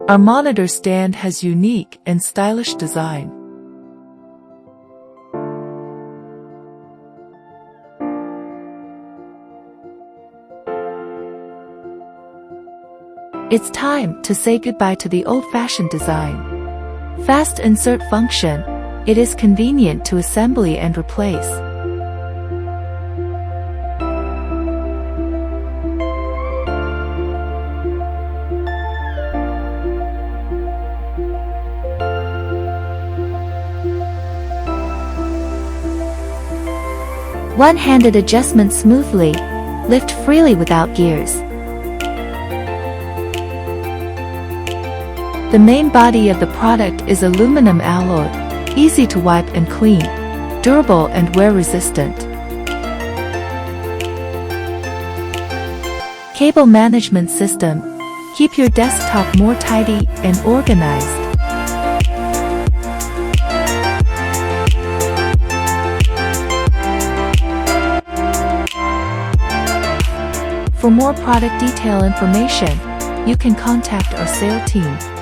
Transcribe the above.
Our monitor stand has unique and stylish design. It's time to say goodbye to the old-fashioned design. Fast insert function. It is convenient to assembly and replace. One-handed adjustment smoothly. Lift freely without gears. The main body of the product is aluminum alloy, easy to wipe and clean, durable and wear-resistant. Cable management system. Keep your desktop more tidy and organized. For more product detail information, you can contact our sales team.